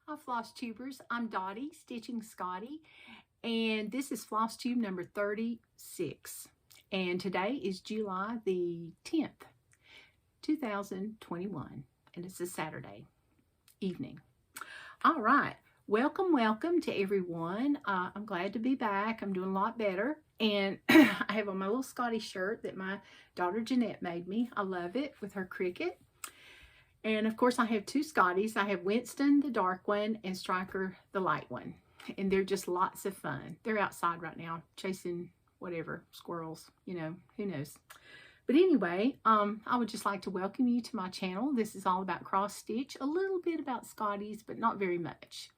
Hi Floss Tubers, I'm Dottie, Stitching Scotty, and this is Flosstube number 36. And today is July the 10th, 2021, and it's a Saturday evening. All right, welcome to everyone. I'm glad to be back. I'm doing a lot better. And I have on my little Scotty shirt that my daughter Jeanette made me. I love it, with her cricket. And of course I have two Scotties. I have Winston, the dark one, and Striker, the light one. And they're just lots of fun. They're outside right now chasing whatever, squirrels, you know, who knows. But anyway, I would just like to welcome you to my channel. This is all about cross stitch, a little bit about Scotties, but not very much.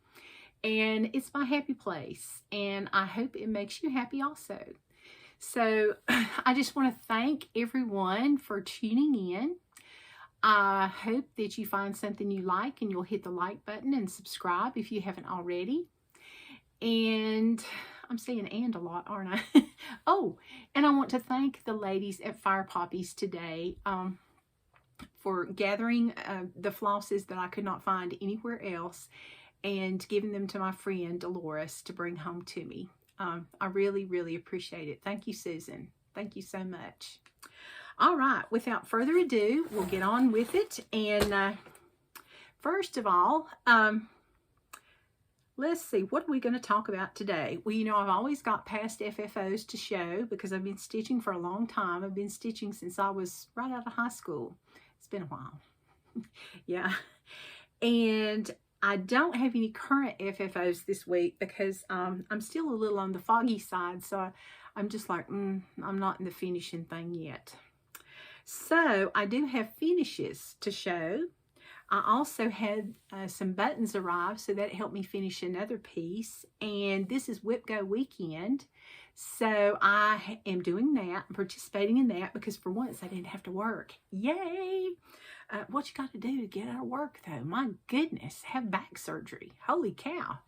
And it's my happy place, and I hope it makes you happy also. So I just want to thank everyone for tuning in. I hope that you find something you like and you'll hit the like button and subscribe if you haven't already. And I'm saying "and" a lot, aren't I? Oh, and I want to thank the ladies at Firepoppies today for gathering the flosses that I could not find anywhere else and giving them to my friend Dolores to bring home to me. I really appreciate it. Thank you, Susan. Thank you so much. All right, without further ado, we'll get on with it. And first of all, let's see, what are we going to talk about today? Well, you know, I've always got past FFOs to show because I've been stitching for a long time. I've been stitching since I was right out of high school. It's been a while. Yeah. And I don't have any current FFOs this week because I'm still a little on the foggy side. So I'm just like, I'm not in the finishing thing yet. So I do have finishes to show. I also had some buttons arrive, so that helped me finish another piece. And this is WIP Go weekend. So I am doing that, participating in that, because for once I didn't have to work. Yay! What you got to do to get out of work though? My goodness, have back surgery. Holy cow.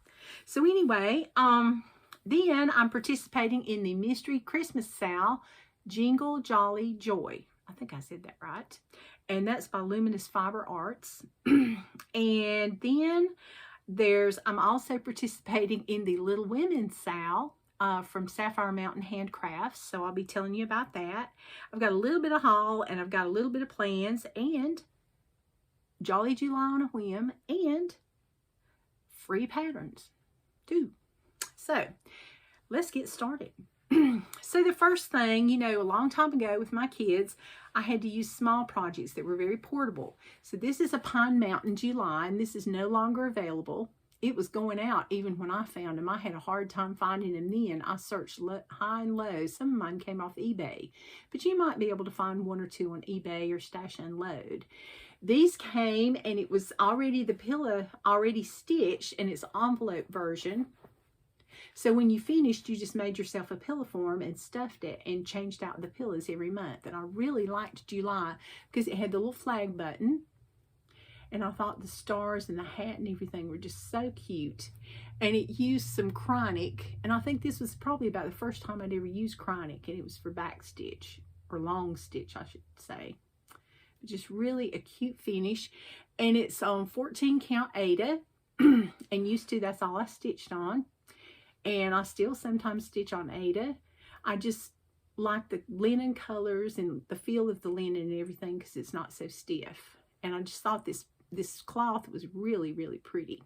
So anyway, then I'm participating in the Mystery Christmas SAL, Jingle Jolly Joy. I think I said that right. And that's by Luminous Fiber Arts. And then I'm also participating in the Little Women SAL from Sapphire Mt Handcrafts. So I'll be telling you about that. I've got a little bit of haul and I've got a little bit of plans and Jolly July on a whim and free patterns too. So let's get started. So the first thing, you know, a long time ago with my kids, I had to use small projects that were very portable. So this is a Pine Mountain July, and this is no longer available. It was going out even when I found them. I had a hard time finding them then. I searched high and low. Some of mine came off eBay, but you might be able to find one or two on eBay or Stash Unload. These came, and it was already the pillow already stitched, and it's envelope version. So when you finished, you just made yourself a pillow form and stuffed it and changed out the pillows every month. And I really liked July because it had the little flag button. And I thought the stars and the hat and everything were just so cute. And it used some chronic. And I think this was probably about the first time I'd ever used chronic. And it was for back stitch, or long stitch, I should say. Just really a cute finish. And it's on 14 count Aida. And used to, that's all I stitched on. And I still sometimes stitch on Aida. I just like the linen colors and the feel of the linen and everything because it's not so stiff. And I just thought this cloth was really pretty.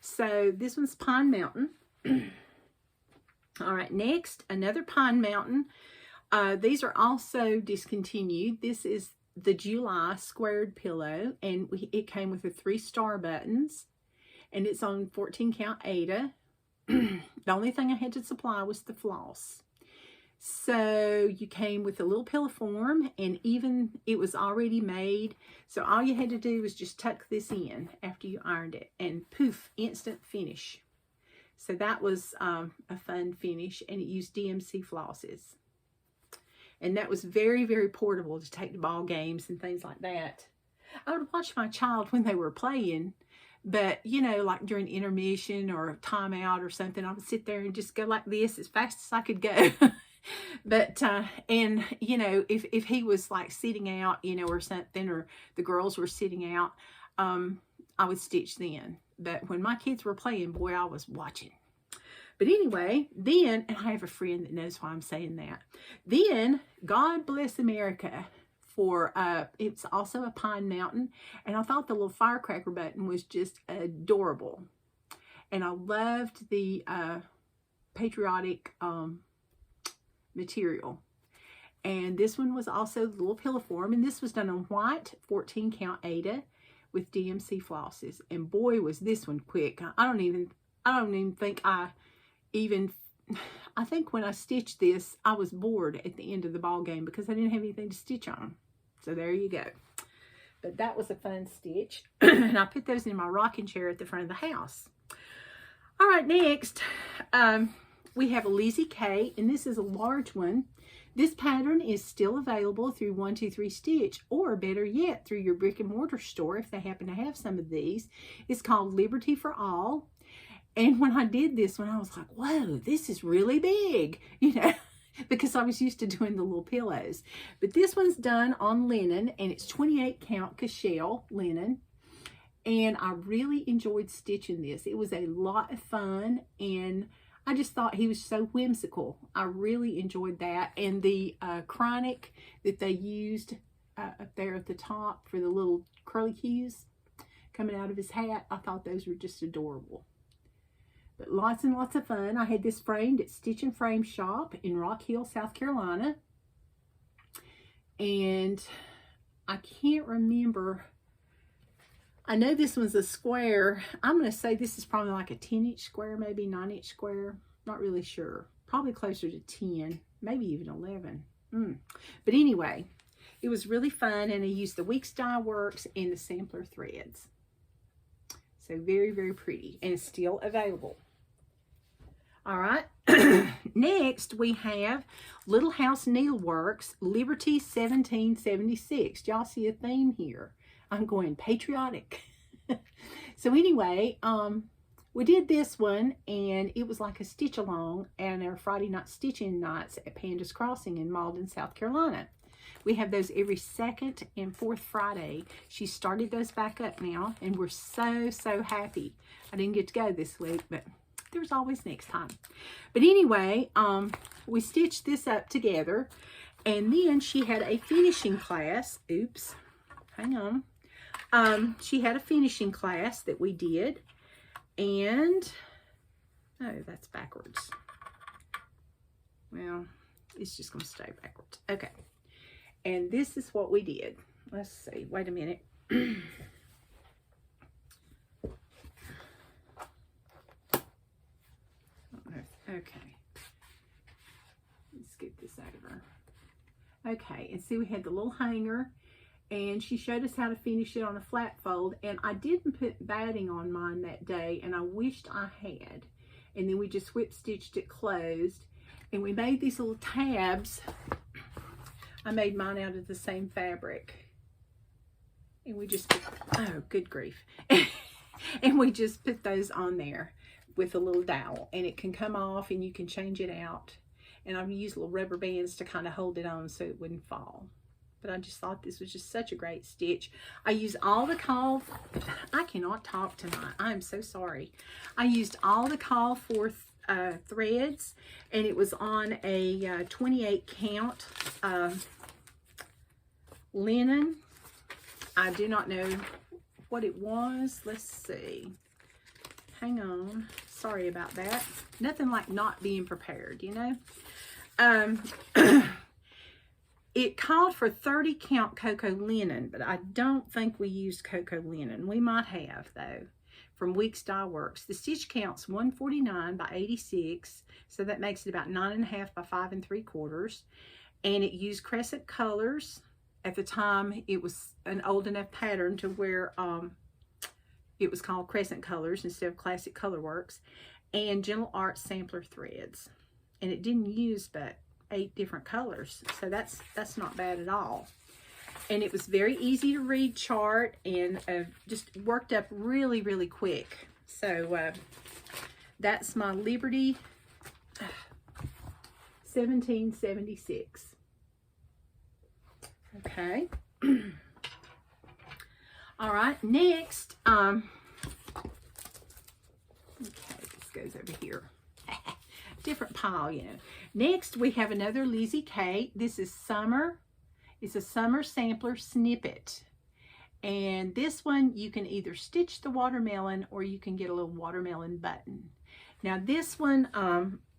So this one's Pine Mountain. All right, next, another Pine Mountain. These are also discontinued. This is the July squared pillow, and it came with the 3 star buttons, and it's on 14 count Aida. The only thing I had to supply was the floss. So you came with a little pillow form, and even it was already made. So all you had to do was just tuck this in after you ironed it, and poof, instant finish. So that was a fun finish, and it used DMC flosses. And that was very portable to take to ball games and things like that. I would watch my child when they were playing. But, you know, like during intermission or timeout or something, I would sit there and just go like this as fast as I could go. But, and, you know, if he was like sitting out, you know, or something, or the girls were sitting out, I would stitch then. But when my kids were playing, boy, I was watching. But anyway, then, and I have a friend that knows why I'm saying that. Then, God Bless America for, it's also a pine mountain. And I thought the little firecracker button was just adorable. And I loved the patriotic material. And this one was also the little pillow form. And this was done on white 14 count Aida with DMC flosses. And boy, was this one quick. I don't even think I think when I stitched this, I was bored at the end of the ball game because I didn't have anything to stitch on. So there you go. But that was a fun stitch. And I put those in my rocking chair at the front of the house. All right, next, we have a Lizzie K, and this is a large one. This pattern is still available through 123 Stitch, or better yet, through your brick and mortar store if they happen to have some of these. It's called Liberty for All. And when I did this one, I was like, whoa, this is really big, you know, because I was used to doing the little pillows. But this one's done on linen, and it's 28 count cashel linen. And I really enjoyed stitching this. It was a lot of fun, and I just thought he was so whimsical. I really enjoyed that. And the chronic that they used up there at the top for the little curly cues coming out of his hat, I thought those were just adorable. But lots and lots of fun. I had this framed at Stitch and Frame Shop in Rock Hill, South Carolina. And I can't remember. I know this one's a square. I'm going to say this is probably like a 10-inch square, maybe 9-inch square. Not really sure. Probably closer to 10, maybe even 11. But anyway, it was really fun, and I used the Weeks Dye Works and the sampler threads. So very, very pretty, and it's still available. All right. Next, we have Little House Needleworks Liberty 1776. Y'all see a theme here. I'm going patriotic. So anyway, we did this one, and it was like a stitch along and our Friday night stitching nights at Pandas Crossing in Mauldin, South Carolina. We have those every second and fourth Friday. She started those back up now, and we're so, so happy. I didn't get to go this week, but there's always next time. But anyway, we stitched this up together, and then she had a finishing class. Oops, hang on. She had a finishing class that we did, and, oh, that's backwards. Well, it's just going to stay backwards. Okay. And this is what we did. Let's see. Wait a minute. Okay. Let's get this over. Okay. And see, we had the little hanger, and she showed us how to finish it on a flat fold. And I didn't put batting on mine that day, and I wished I had. And then we just whip stitched it closed, and we made these little tabs. I made mine out of the same fabric, and we just, oh, good grief. And we just put those on there with a little dowel, and it can come off, and you can change it out. And I've used little rubber bands to kind of hold it on so it wouldn't fall. But I just thought this was just such a great stitch. I used all the I cannot talk tonight. I'm so sorry. I used all the call for threads, and it was on a 28 count linen. I do not know what it was. Let's see. Hang on. Sorry about that. Nothing like not being prepared, you know. It called for 30 count cocoa linen, but I don't think we used cocoa linen. We might have, though, from Weeks Dye Works. The stitch count's 149 by 86, so that makes it about 9.5 by 5 3/4. And it used crescent colors. At the time, it was an old enough pattern to where it was called crescent colors instead of classic color works, and Gentle Art sampler threads. And it didn't use but 8 different colors, so that's not bad at all. And it was very easy to read chart, and just worked up really, really quick. So that's my Liberty 1776. Okay. All right, next, goes over here. Different pile, you know. Next, we have another Lizzie Kate. This is Summer. It's a Summer Sampler Snippet. And this one, you can either stitch the watermelon or you can get a little watermelon button. Now, this one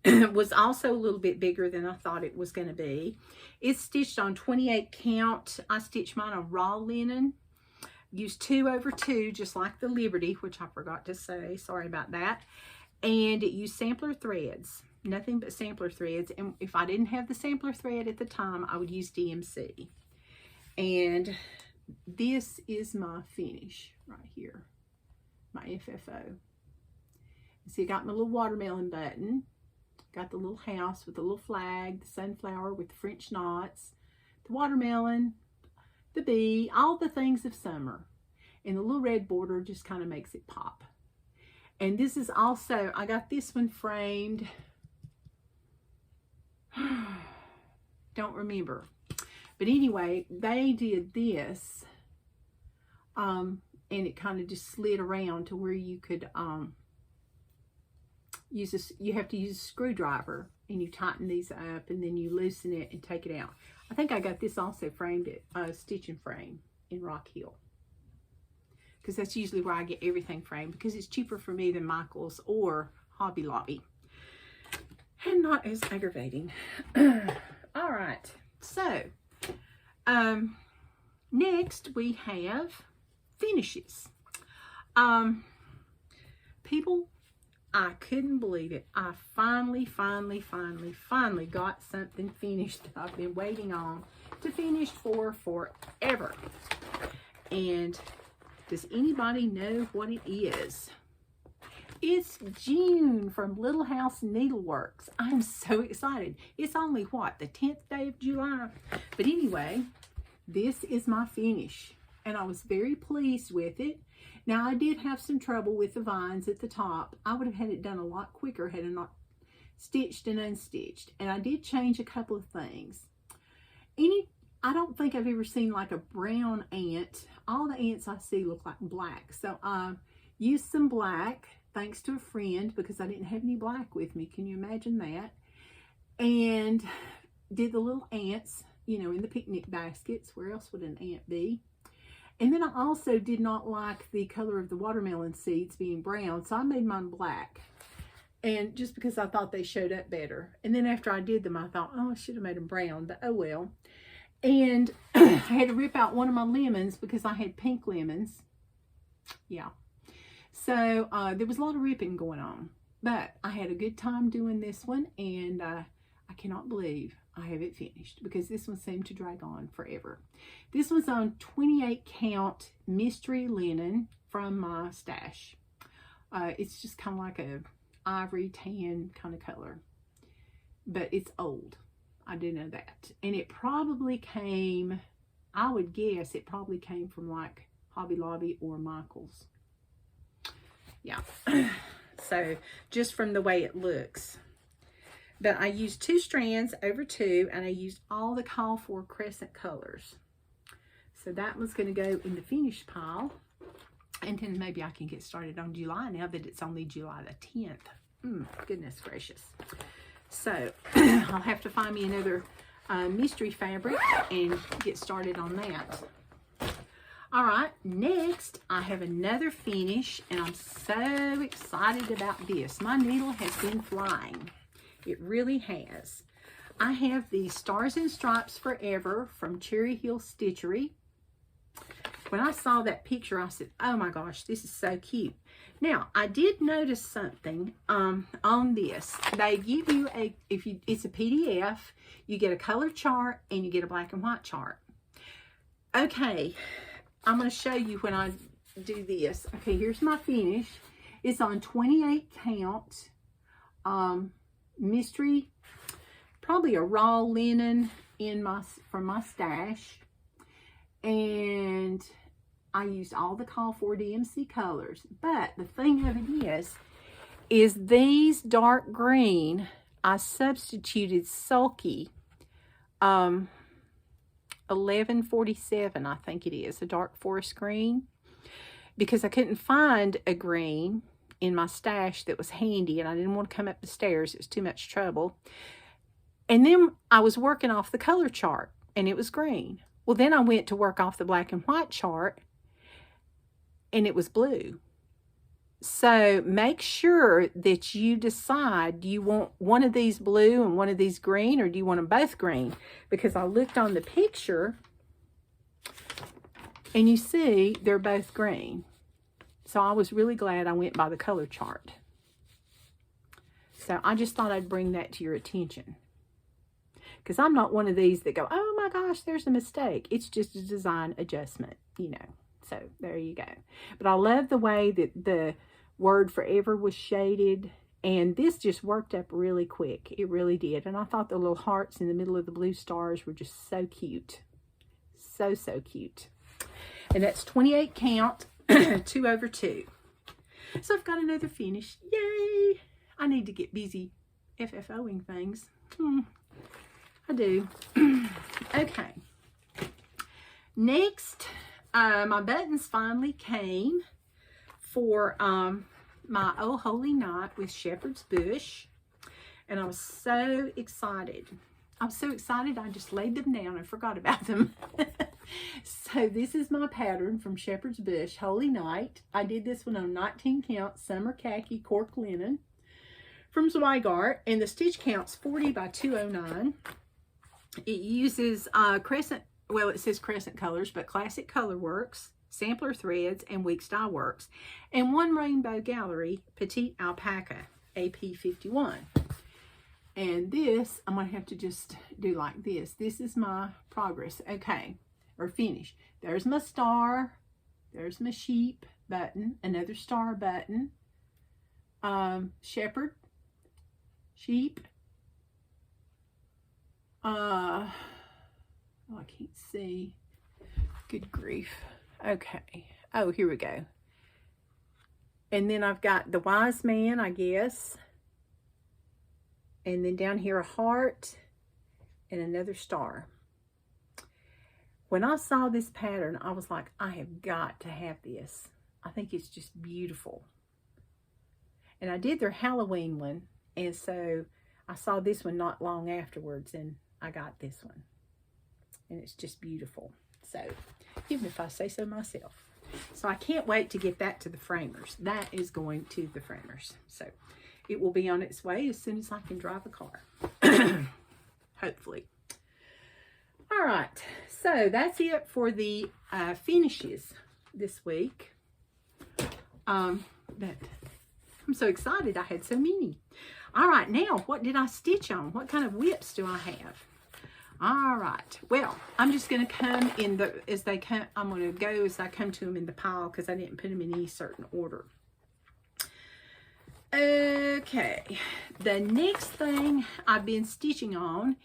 was also a little bit bigger than I thought it was going to be. It's stitched on 28 count. I stitched mine on raw linen. Used 2/2, just like the Liberty, which I forgot to say. Sorry about that. And it used sampler threads. Nothing but sampler threads. And if I didn't have the sampler thread at the time, I would use DMC. And this is my finish right here. My FFO. See, I got my little watermelon button. Got the little house with the little flag, the sunflower with the French knots, the watermelon, the bee, all the things of summer. And the little red border just kind of makes it pop. And this is also, I got this one framed. Don't remember. But anyway, they did this. And it kind of just slid around to where you could use this. You have to use a screwdriver and you tighten these up and then you loosen it and take it out. I think I got this also framed at Stitch and Frame in Rock Hill, because that's usually where I get everything framed, because it's cheaper for me than Michael's or Hobby Lobby and not as aggravating. All right, so next we have finishes. People, I couldn't believe it. I finally got something finished that I've been waiting on to finish for forever. And does anybody know what it is? It's June from Little House Needleworks. I'm so excited. It's only, what, the 10th day of July? But anyway, this is my finish. And I was very pleased with it. Now, I did have some trouble with the vines at the top. I would have had it done a lot quicker had I not stitched and unstitched. And I did change a couple of things. I don't think I've ever seen like a brown ant. All the ants I see look like black. So I used some black, thanks to a friend, because I didn't have any black with me. Can you imagine that? And did the little ants, you know, in the picnic baskets. Where else would an ant be? And then I also did not like the color of the watermelon seeds being brown, so I made mine black. And just because I thought they showed up better. And then after I did them, I thought, oh, I should have made them brown, but oh well. And I had to rip out one of my lemons because I had pink lemons. Yeah. So there was a lot of ripping going on. But I had a good time doing this one, and I cannot believe I have it finished, because this one seemed to drag on forever. This was on 28 count mystery linen from my stash. It's just kind of like a ivory tan kind of color, but it's old. I do know that. And it probably came, I would guess it probably came from like Hobby Lobby or Michael's. Yeah. So just from the way it looks. But I used 2 strands over 2, and I used all the call for crescent colors. So that was going to go in the finish pile. And then maybe I can get started on July now that it's only July the 10th. Goodness gracious. So I'll have to find me another mystery fabric and get started on that. All right, next I have another finish, and I'm so excited about this. My needle has been flying. It really has. I have the Stars and Stripes Forever from Cherry Hill Stitchery. When I saw that picture, I said, oh my gosh, this is so cute. Now, I did notice something on this. They give you it's a PDF, you get a color chart, and you get a black and white chart. Okay, I'm going to show you when I do this. Okay, here's my finish. It's on 28 count mystery, probably a raw linen from my stash, and I used all the call for DMC colors. But the thing of it is these dark green, I substituted Sulky 1147, I think it is, a dark forest green, because I couldn't find a green in my stash that was handy, and I didn't want to come up the stairs. It was too much trouble. And then I was working off the color chart, and it was green. Well, then I went to work off the black and white chart, and it was blue. So make sure that you decide, do you want one of these blue and one of these green, or do you want them both green? Because I looked on the picture, and you see they're both green. So I was really glad I went by the color chart. So I just thought I'd bring that to your attention. Because I'm not one of these that go, oh my gosh, there's a mistake. It's just a design adjustment, you know. So there you go. But I love the way that the word forever was shaded. And this just worked up really quick. It really did. And I thought the little hearts in the middle of the blue stars were just so cute. So, so cute. And that's 28 count, 2/2. So I've got another finish. Yay! I need to get busy FFOing things. I do. Okay. Next, my buttons finally came for my Oh Holy Night with Shepherd's Bush. And I was so excited. I was so excited I just laid them down and forgot about them. So this is my pattern from Shepherd's Bush, Holy Night. I did this one on 19 count summer khaki cork linen from Zweigart, and the stitch count's 40 by 209. It uses crescent, well, it says crescent colors, but Classic Color Works, Sampler Threads, and Weeks Dye Works, and one Rainbow Gallery Petite Alpaca AP51. And this, I'm going to have to just do like this. This is my progress. Okay. Or finish. There's my star. There's my sheep button. Another star button. Shepherd. Sheep. Oh, I can't see. Good grief. Okay. Oh, here we go. And then I've got the wise man, I guess. And then down here, a heart and another star. When I saw this pattern, I was like, I have got to have this. I think it's just beautiful. And I did their Halloween one. And so I saw this one not long afterwards, and I got this one. And it's just beautiful. So, even if I say so myself. So I can't wait to get that to the framers. That is going to the framers. So it will be on its way as soon as I can drive a car. Hopefully. All right. So that's it for the finishes this week. But I'm so excited I had so many. All right. Now, what did I stitch on? What kind of whips do I have? All right. Well, I'm just going to come in the, as they come, I'm going to go as I come to them in the pile because I didn't put them in any certain order. Okay. The next thing I've been stitching on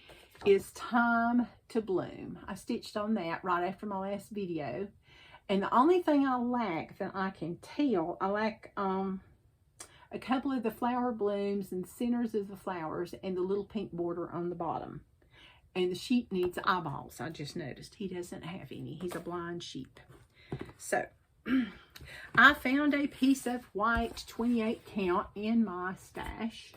is Time to Bloom. I stitched on that right after my last video. And the only thing I lack that I can tell, I lack a couple of the flower blooms and centers of the flowers and the little pink border on the bottom. And the sheep needs eyeballs, I just noticed. He doesn't have any. He's a blind sheep. So, I found a piece of white 28 count in my stash.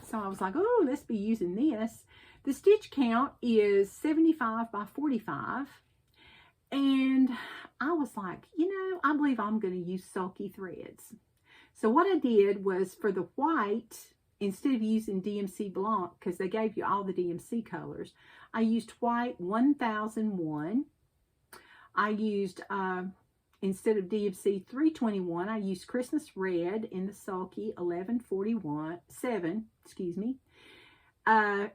So I was like, oh, let's be using this. The stitch count is 75 by 45. And I was like, you know, I believe I'm going to use sulky threads. So what I did was for the white, instead of using DMC Blanc, because they gave you all the DMC colors, I used white 1001. I used, instead of DMC 321, I used Christmas Red in the sulky 1141, excuse me.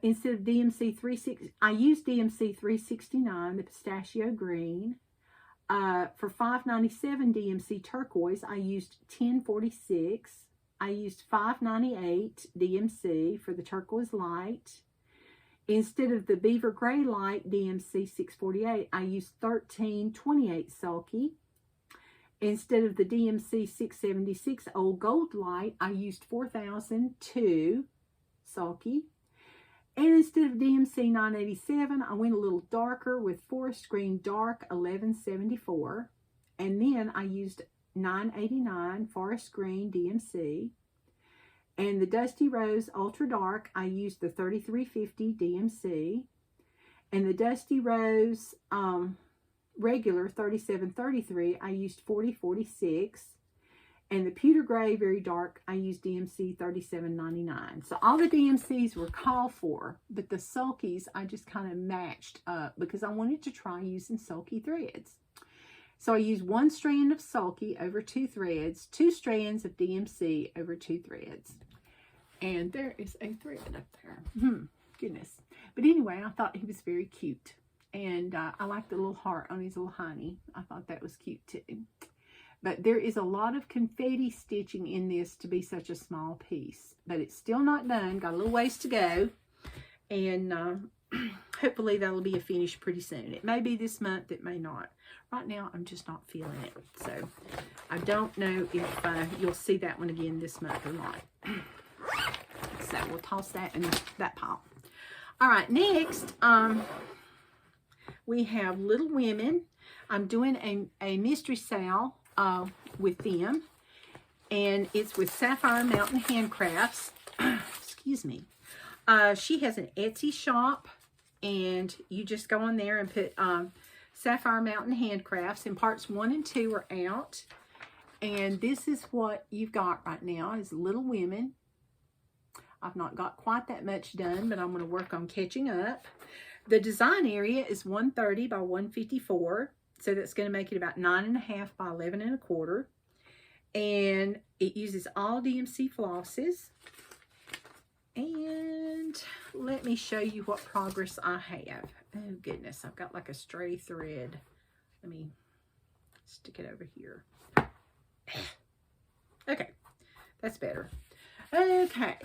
Instead of DMC 36, I used DMC 369, the pistachio green. For 597 DMC turquoise, I used 1046. I used 598 DMC for the turquoise light. Instead of the beaver gray light DMC 648, I used 1328 sulky. Instead of the DMC 676 old gold light, I used 4002 sulky. And instead of DMC 987, I went a little darker with Forest Green Dark 1174. And then I used 989 Forest Green DMC. And the Dusty Rose Ultra Dark, I used the 3350 DMC. And the Dusty Rose regular 3733, I used 4046. And the Pewter Gray Very Dark, I used DMC 3799. So all the DMCs were called for, but the sulkies I just kind of matched up because I wanted to try using sulky threads. So I used 1 strand of sulky over 2 threads, 2 strands of DMC over 2 threads. And there is a thread up there. Goodness. But anyway, I thought he was very cute. And I like the little heart on his little hiney. I thought that was cute too. But there is a lot of confetti stitching in this to be such a small piece. But it's still not done. Got a little ways to go. And hopefully that'll be a finish pretty soon. It may be this month. It may not. Right now, I'm just not feeling it. So I don't know if you'll see that one again this month or not. So we'll toss that in that pile. All right, next, we have Little Women. I'm doing a mystery sale with them, and it's with Sapphire Mt Handcrafts. Excuse me. She has an Etsy shop, and you just go on there and put Sapphire Mt Handcrafts, and parts 1 and 2 are out. And this is what you've got right now is Little Women. I've not got quite that much done, but I'm going to work on catching up. The design area is 130 by 154. So that's going to make it about 9.5 by 11 1/4. And it uses all DMC flosses. And let me show you what progress I have. Oh goodness, I've got like a stray thread. Let me stick it over here. Okay, that's better. Okay.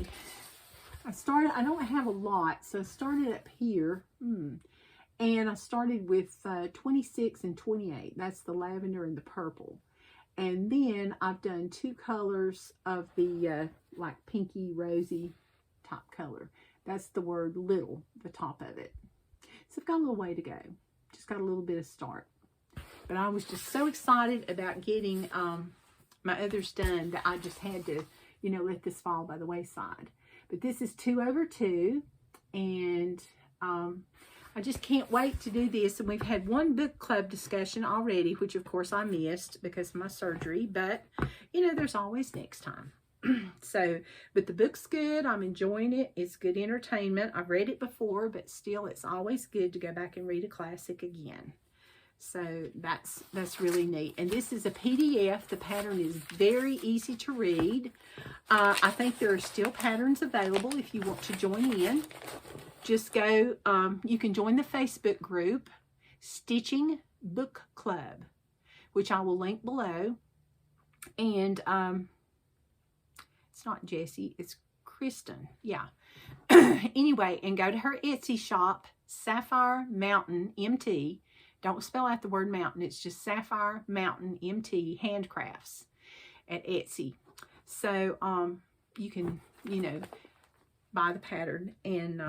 I don't have a lot, so I started up here, and I started with 26 and 28. That's the lavender and the purple. And then I've done 2 colors of the like pinky rosy top color. That's the word little, the top of it. So I've got a little way to go. Just got a little bit of start. But I was just so excited about getting my others done that I just had to, you know, let this fall by the wayside. But this is 2 over 2, and I just can't wait to do this. And we've had 1 book club discussion already, which of course I missed because of my surgery, but you know, there's always next time. So, but the book's good. I'm enjoying it. It's good entertainment. I've read it before, but still it's always good to go back and read a classic again. So that's really neat. And this is a PDF. The pattern is very easy to read. I think there are still patterns available if you want to join in. Just go, you can join the Facebook group, Stitching Book Club, which I will link below. And it's not Jessie, it's Kristen. Yeah. Anyway, and go to her Etsy shop, Sapphire Mountain MT. Don't spell out the word mountain. It's just Sapphire Mountain MT Handcrafts at Etsy. So you can, you know, buy the pattern and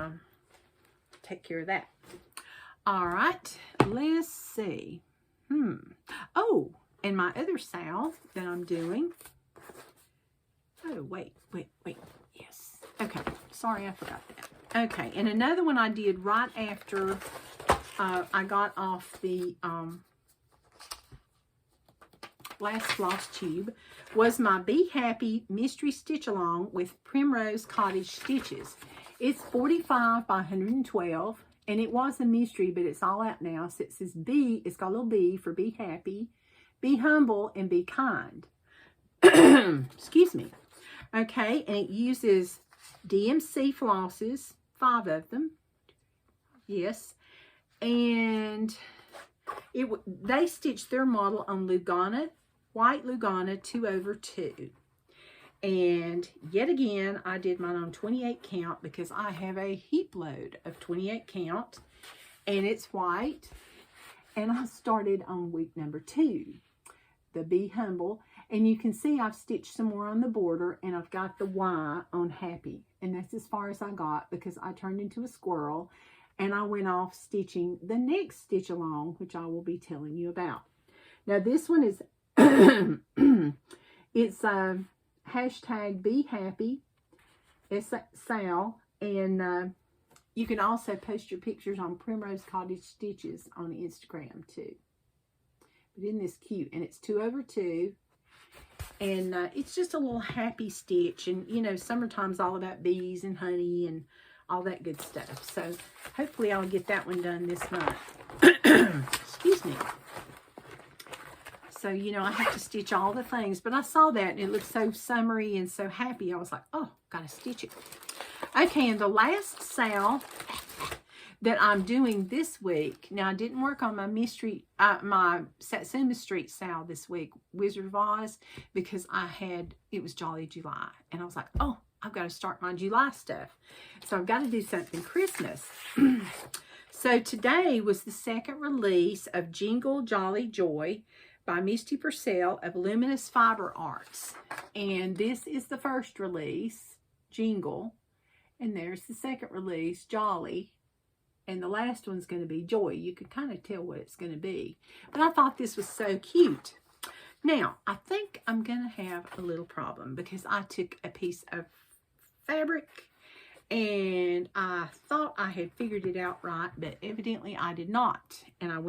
take care of that. All right. Let's see. Oh, and my other sal that I'm doing. Oh, wait. Yes. Okay. Sorry, I forgot that. Okay. And another one I did right after I got off the last Flosstube was my Be Happy Mystery Stitch Along with Primrose Cottage stitches. It's 45 by 112, and it was a mystery, but it's all out now. So it says B, it's got a little B for Be Happy, Be Humble, and Be Kind. Excuse me. Okay, and it uses DMC flosses, 5 of them. Yes. And they stitched their model on Lugana, white Lugana 2 over 2. And yet again, I did mine on 28 count because I have a heap load of 28 count. And it's white. And I started on week number 2, the Be Humble. And you can see I've stitched some more on the border, and I've got the Y on Happy. And that's as far as I got because I turned into a squirrel. And I went off stitching the next stitch along, which I will be telling you about. Now, this one is It's hashtag Be Happy SAL, and you can also post your pictures on Primrose Cottage Stitches on Instagram too. But isn't this cute? And it's 2/2, and it's just a little happy stitch. And you know, summertime's all about bees and honey and all that good stuff. So hopefully I'll get that one done this month. Excuse me. So, you know, I have to stitch all the things, but I saw that and it looked so summery and so happy. I was like, oh, gotta stitch it. Okay, and the last sale that I'm doing this week, now I didn't work on my my Satsuma Street sale this week, Wizard of Oz, because it was Jolly July, and I was like, oh, I've got to start my July stuff. So I've got to do something Christmas. So today was the second release of Jingle Jolly Joy by Misty Purcell of Luminous Fiber Arts. And this is the first release, Jingle. And there's the second release, Jolly. And the last one's going to be Joy. You can kind of tell what it's going to be. But I thought this was so cute. Now, I think I'm going to have a little problem because I took a piece of fabric and I thought I had figured it out right, but evidently I did not. And I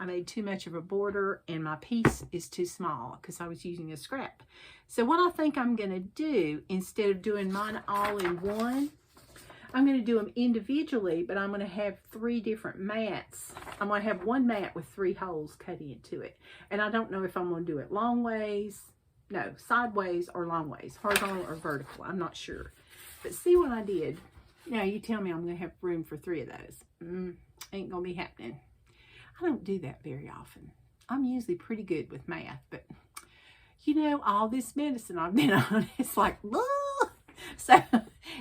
made too much of a border and my piece is too small because I was using a scrap. So what I think I'm going to do, instead of doing mine all in one, I'm going to do them individually, but I'm going to have 3 different mats. I'm going to have one mat with 3 holes cut into it. And I don't know if I'm going to do it long ways, no, sideways or long ways, horizontal or vertical. I'm not sure. But see what I did. Now, you tell me I'm going to have room for 3 of those. Ain't going to be happening. I don't do that very often. I'm usually pretty good with math, but you know, all this medicine I've been on, it's like, ugh. So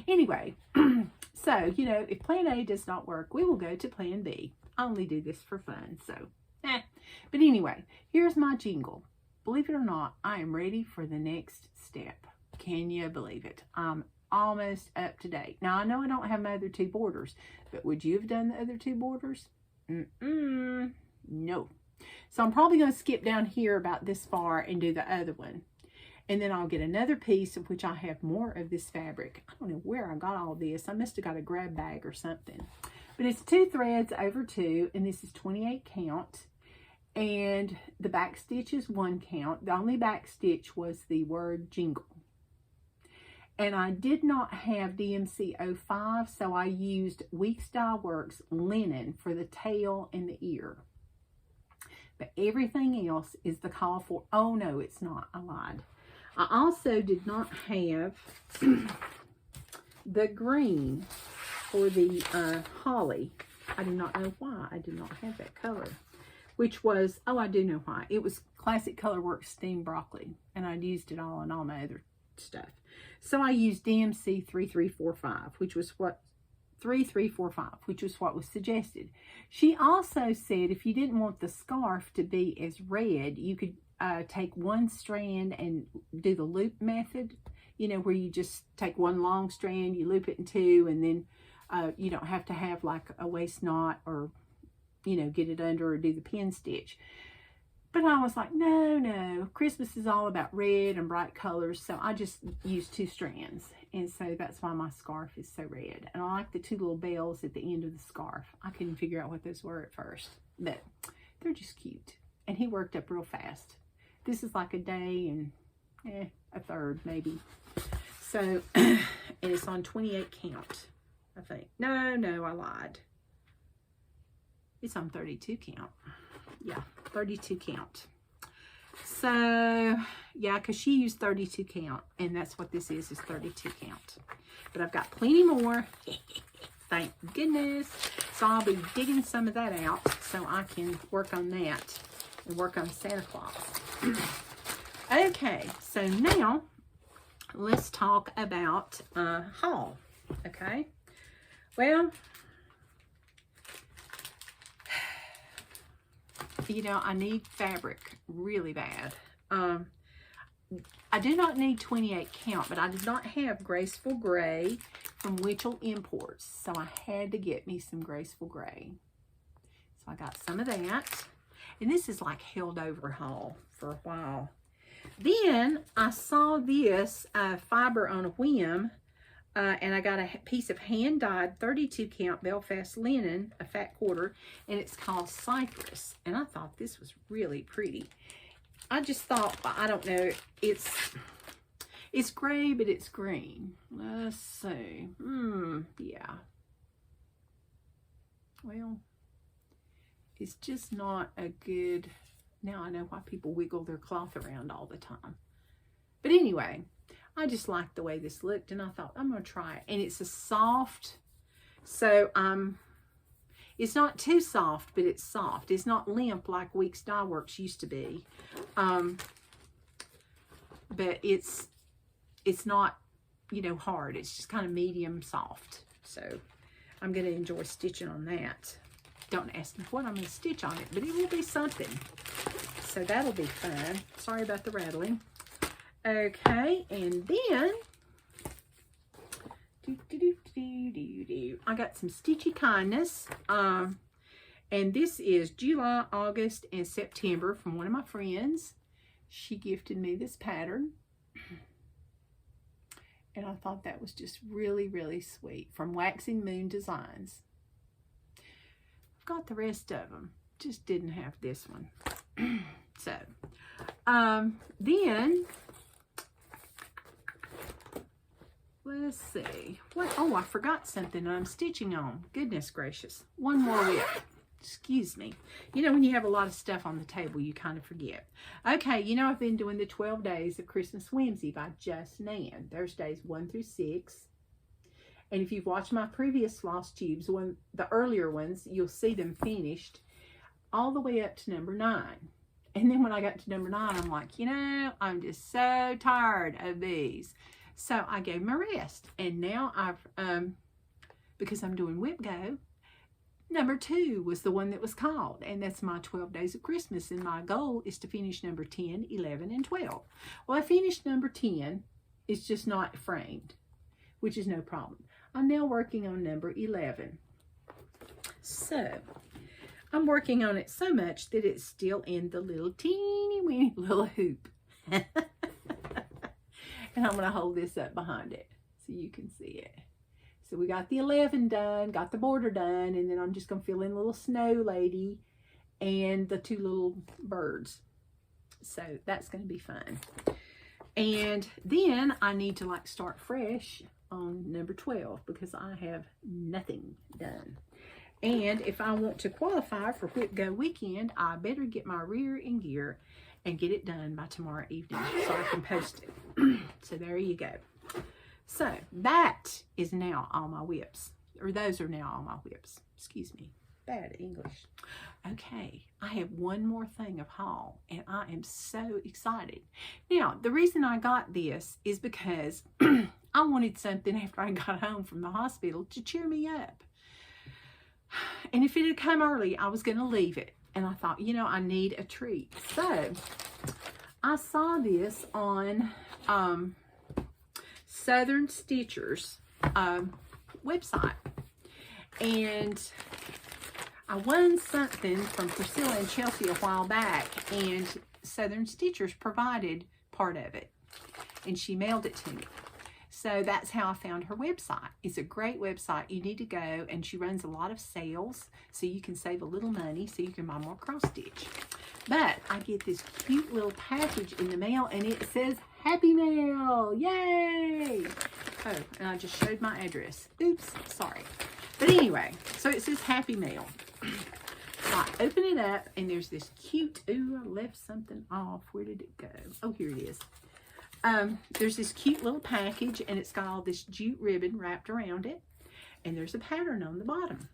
anyway, so, you know, if plan A does not work, we will go to plan B. I only do this for fun, so, But anyway, here's my jingle. Believe it or not, I am ready for the next step. Can you believe it? I'm almost up to date. Now, I know I don't have my other 2 borders, but would you have done the other 2 borders? No. So I'm probably going to skip down here about this far and do the other one. And then I'll get another piece of which I have more of this fabric. I don't know where I got all this. I must have got a grab bag or something. But it's 2 threads over 2, and this is 28 count. And the back stitch is 1 count. The only back stitch was the word jingle. And I did not have DMC 05, so I used Weeks Dye Works linen for the tail and the ear. But everything else is the call for, oh no, it's not, I lied. I also did not have the green for the holly. I do not know why I did not have that color, which was, oh, I do know why. It was Classic Colorworks Steamed Broccoli, and I'd used it all in all my other stuff. So I used DMC 3345, which was what 3345, which was what was suggested. She also said if you didn't want the scarf to be as red, you could take 1 strand and do the loop method, you know, where you just take 1 long strand, you loop it in 2, and then you don't have to have like a waist knot or, you know, get it under or do the pin stitch. But I was like, no, Christmas is all about red and bright colors, so I just used 2 strands. And so that's why my scarf is so red. And I like the 2 little bells at the end of the scarf. I couldn't figure out what those were at first, but they're just cute. And he worked up real fast. This is like a day and a third maybe. So, and it's on 28 count, I think. No, I lied. It's on 32 count. Yeah, 32 count. So, yeah, because she used 32 count, and that's what this is 32 count. But I've got plenty more. Thank goodness. So I'll be digging some of that out so I can work on that and work on Santa Claus. Okay, so now let's talk about haul. Okay, well, you know, I need fabric really bad. I do not need 28 count, but I did not have Graceful Gray from Witchell Imports, so I had to get me some Graceful Gray. So I got some of that. And this is like held over haul for a while. Then I saw this fiber on a whim, and I got a piece of hand-dyed 32 count Belfast linen, a fat quarter, and it's called Cypress. And I thought this was really pretty. I just thought, I don't know, it's gray, but it's green. Let's see. Yeah. Well, it's just not a good... Now I know why people wiggle their cloth around all the time. But anyway, I just liked the way this looked, and I thought, I'm going to try it. And it's a soft, so it's not too soft, but it's soft. It's not limp like Weeks Dye Works used to be. But it's not, you know, hard. It's just kind of medium soft. So I'm going to enjoy stitching on that. Don't ask me what I'm going to stitch on it, but it will be something. So that'll be fun. Sorry about the rattling. Okay, and then I got some Stitchy Kindness. And this is July, August, and September from one of my friends. She gifted me this pattern. And I thought that was just really, really sweet. From Waxing Moon Designs. I've got the rest of them. Just didn't have this one. So, then, let's see. What? Oh, I forgot something I'm stitching on. Goodness gracious. One more WIP. Excuse me. You know, when you have a lot of stuff on the table, you kind of forget. Okay, you know, I've been doing the 12 Days of Christmas Whimsy by Just Nan. There's days 1 through 6. And if you've watched my previous Flosstubes, the earlier ones, you'll see them finished all the way up to number 9. And then when I got to number 9, I'm like, you know, I'm just so tired of these. So I gave them a rest. And now I've, because I'm doing WIP Go, number 2 was the one that was called. And that's my 12 Days of Christmas. And my goal is to finish number 10, 11, and 12. Well, I finished number 10. It's just not framed, which is no problem. I'm now working on number 11. So I'm working on it so much that it's still in the little teeny weeny little hoop. And I'm going to hold this up behind it so you can see it. So we got the 11 done, got the border done, and then I'm just going to fill in a little snow lady and the 2 little birds. So that's going to be fun. And then I need to like start fresh on number 12 because I have nothing done. And if I want to qualify for WIP Go weekend, I better get my rear in gear and get it done by tomorrow evening so I can post it. So there you go. So that is now all my WIPs. Or those are now all my WIPs. Excuse me. Bad English. Okay, I have one more thing of haul, and I am so excited. Now, the reason I got this is because I wanted something after I got home from the hospital to cheer me up. And if it had come early, I was going to leave it. And I thought, you know, I need a treat. So, I saw this on Southern Stitchers website. And I won something from Priscilla and Chelsea a while back. And Southern Stitchers provided part of it. And she mailed it to me. So that's how I found her website. It's a great website. You need to go, and she runs a lot of sales so you can save a little money so you can buy more cross stitch. But I get this cute little package in the mail, and it says Happy Mail. Yay! Oh, and I just showed my address. Oops, sorry. But anyway, so it says Happy Mail. So I open it up, and there's this cute, ooh, I left something off. Where did it go? Oh, here it is. There's this cute little package, and it's got all this jute ribbon wrapped around it, and there's a pattern on the bottom,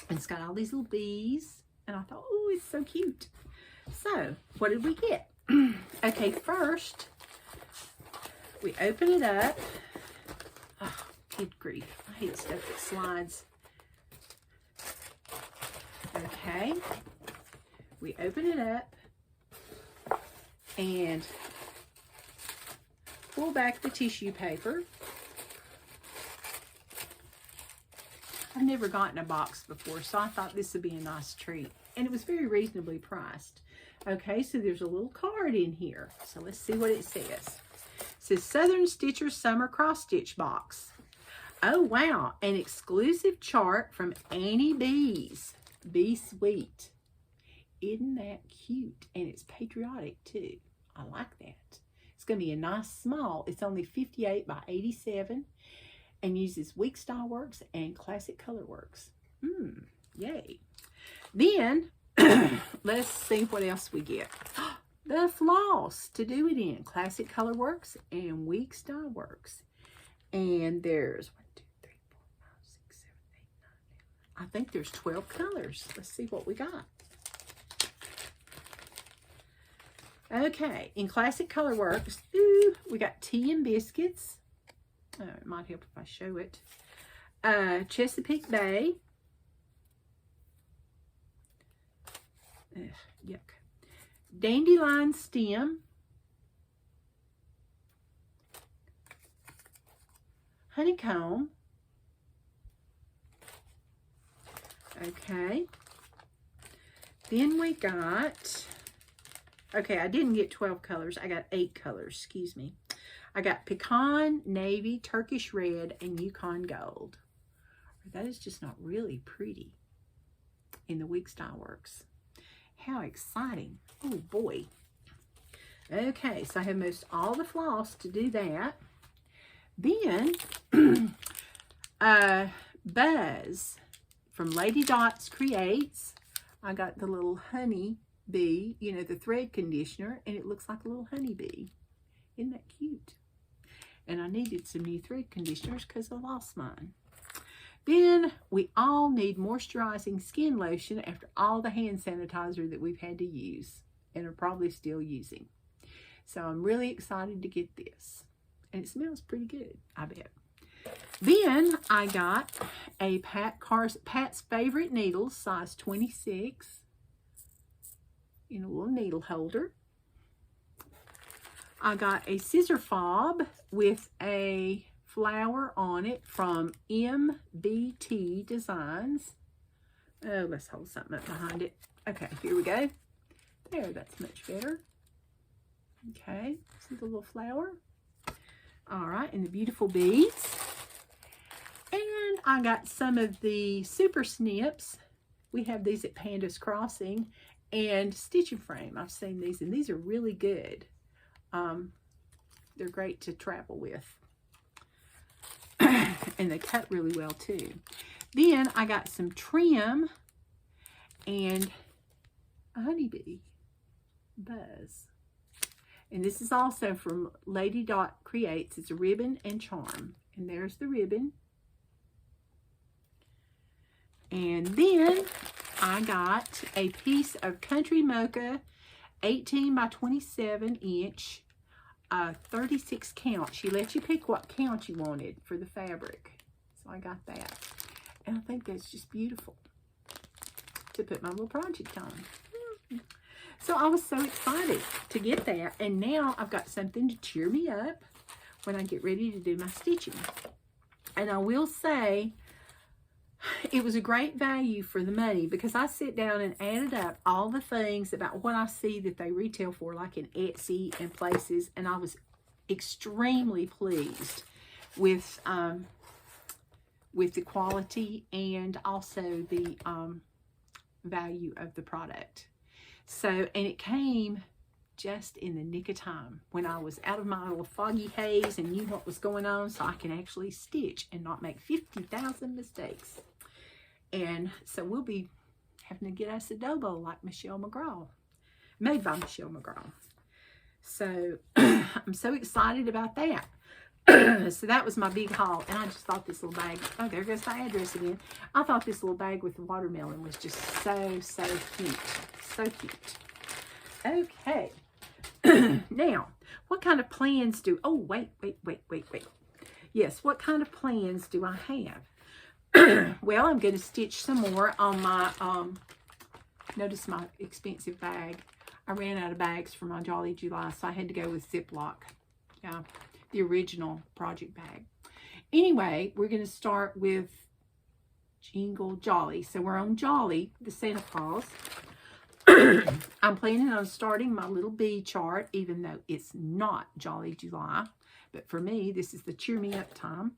and it's got all these little bees, and I thought, oh, it's so cute. So what did we get? Okay, first we open it up. Oh, good grief, I hate stuff that slides. Okay, we open it up and pull back the tissue paper. I've never gotten a box before, so I thought this would be a nice treat. And it was very reasonably priced. Okay, so there's a little card in here. So let's see what it says. It says Southern Stitcher Summer Cross Stitch Box. Oh, wow. An exclusive chart from Annie Beez. Be Sweet. Isn't that cute? And it's patriotic, too. I like that. It's going to be a nice small. It's only 58 by 87 and uses Week Style Works and Classic Color Works. Yay. Then, let's see what else we get. The floss to do it in. Classic Color Works and Week Style Works. And there's 1, 2, 3, 4, 5, 6, 7, 8, 9, 10. I think there's 12 colors. Let's see what we got. Okay, in Classic Color Works, we got Tea and Biscuits. It might help if I show it. Chesapeake Bay. Yuck. Dandelion Stem. Honeycomb. Okay. Then we got... Okay, I didn't get 12 colors. I got 8 colors, excuse me. I got Pecan, Navy, Turkish Red, and Yukon Gold. That is just not really pretty in the Week Style Works. How exciting. Oh, boy. Okay, so I have most all the floss to do that. Then, Buzz from Lady Dots Creates. I got the little honey bee, you know, the thread conditioner, and it looks like a little honeybee. Isn't that cute? And I needed some new thread conditioners because I lost mine. Then we all need moisturizing skin lotion after all the hand sanitizer that we've had to use and are probably still using. So I'm really excited to get this. And it smells pretty good, I bet. Then I got a Pat's Favorite Needles, size 26. In a little needle holder. I got a scissor fob with a flower on it from MBT Designs. Oh, let's hold something up behind it. Okay, here we go. There, that's much better. Okay, see the little flower? All right, and the beautiful beads. And I got some of the Super Snips. We have these at Pandas Crossing. And Stitch and Frame. I've seen these, and these are really good. They're great to travel with. And they cut really well, too. Then I got some trim and a honeybee buzz. And this is also from Lady Dot Creates. It's a ribbon and charm. And there's the ribbon. And then I got a piece of Country Mocha 18 by 27 inch, 36 count. She let you pick what count you wanted for the fabric. So I got that. And I think that's just beautiful to put my little project on. So I was so excited to get that. And now I've got something to cheer me up when I get ready to do my stitching. And I will say, it was a great value for the money because I sit down and added up all the things about what I see that they retail for, like in Etsy and places, and I was extremely pleased with the quality and also the value of the product. So, and it came just in the nick of time when I was out of my little foggy haze and knew what was going on, so I can actually stitch and not make 50,000 mistakes. And so we'll be having to get us a Dobo like Michelle McGraw, made by Michelle McGraw. So I'm so excited about that. So that was my big haul. And I just thought this little bag, oh, there goes my address again. I thought this little bag with the watermelon was just so, so cute. So cute. Okay. Now, what kind of plans do, oh, wait. Yes, what kind of plans do I have? Well, I'm going to stitch some more on my, notice my expensive bag. I ran out of bags for my Jolly July, so I had to go with Ziploc. Yeah, the original project bag. Anyway, we're going to start with Jingle Jolly. So we're on Jolly, the Santa Claus. I'm planning on starting my little bee chart, even though it's not Jolly July. But for me, this is the cheer me up time.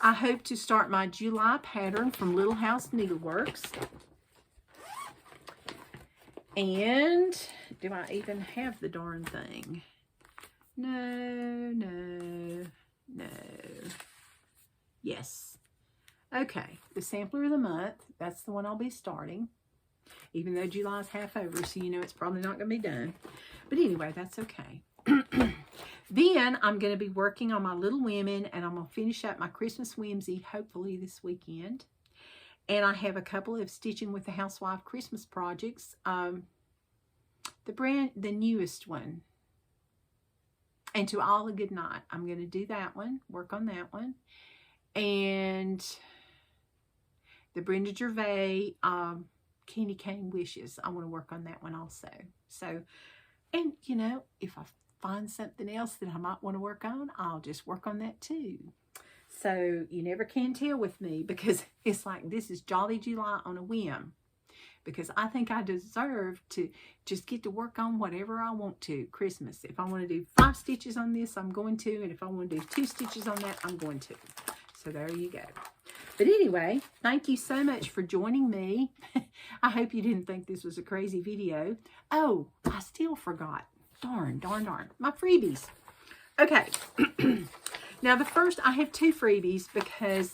I hope to start my July pattern from Little House Needleworks. And do I even have the darn thing? No, no, no. Yes. Okay, the sampler of the month. That's the one I'll be starting. Even though July's half over, so you know it's probably not going to be done. But anyway, that's okay. Then I'm going to be working on my Little Women, and I'm going to finish up my Christmas whimsy, hopefully this weekend. And I have a couple of Stitching with the Housewife Christmas projects. The newest one. And To All a Good Night. I'm going to do that one, work on that one. And the Brenda Gervais Candy Cane Wishes. I want to work on that one also. So, and you know, if I find something else that I might want to work on, I'll just work on that too. So you never can tell with me, because it's like this is Jolly July on a whim. Because I think I deserve to just get to work on whatever I want to Christmas. If I want to do 5 stitches on this, I'm going to. And if I want to do 2 stitches on that, I'm going to. So there you go. But anyway, thank you so much for joining me. I hope you didn't think this was a crazy video. Oh, I still forgot. Darn, darn, darn. My freebies. Okay. Now, the first, I have 2 freebies because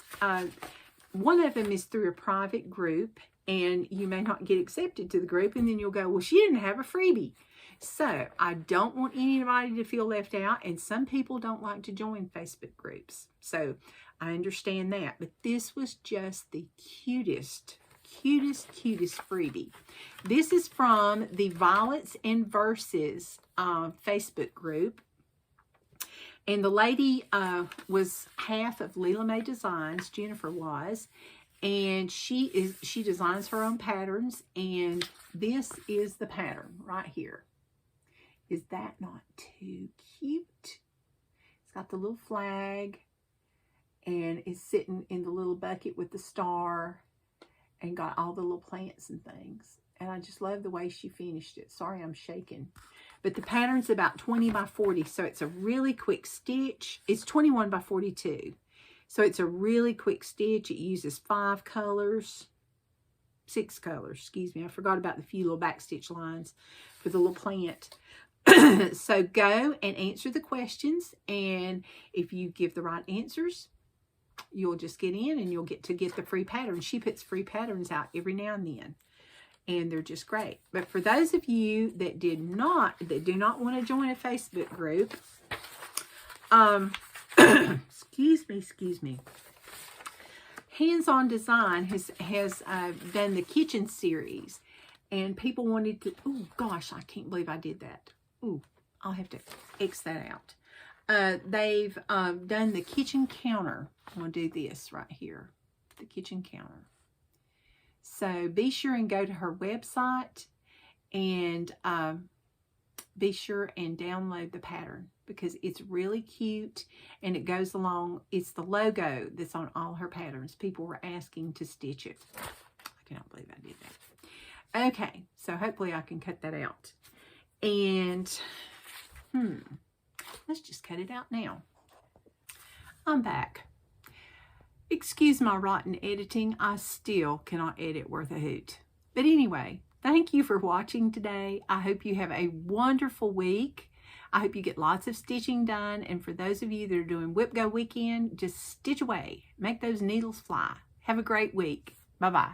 one of them is through a private group, and you may not get accepted to the group, and then you'll go, well, she didn't have a freebie. So, I don't want anybody to feel left out, and some people don't like to join Facebook groups. So, I understand that, but this was just the cutest freebie. This is from the Violets and Verses Facebook group. And the lady was half of Leela May Designs, Jennifer was, and she designs her own patterns, and this is the pattern right here. Is that not too cute? It's got the little flag, and it's sitting in the little bucket with the star, and got all the little plants and things. And I just love the way she finished it. Sorry, I'm shaking. But the pattern's about 20 by 40, so it's a really quick stitch. It's 21 by 42. So it's a really quick stitch. It uses 6 colors, excuse me. I forgot about the few little back stitch lines for the little plant. So go and answer the questions, and if you give the right answers, you'll just get in and you'll get the free pattern. She puts free patterns out every now and then, and they're just great. But for those of you that do not want to join a Facebook group, excuse me, Hands-On Design has done the kitchen series, and people wanted to, oh gosh, I can't believe I did that. Ooh, I'll have to X that out. They've done the kitchen counter. I'm going to do this right here, the kitchen counter. So be sure and go to her website, and be sure and download the pattern, because it's really cute, and it goes along. It's the logo that's on all her patterns. People were asking to stitch it. I cannot believe I did that. Okay, so hopefully I can cut that out. And, let's just cut it out now. I'm back. Excuse my rotten editing. I still cannot edit worth a hoot. But anyway, thank you for watching today. I hope you have a wonderful week. I hope you get lots of stitching done. And for those of you that are doing WIP Go Weekend, just stitch away. Make those needles fly. Have a great week. Bye-bye.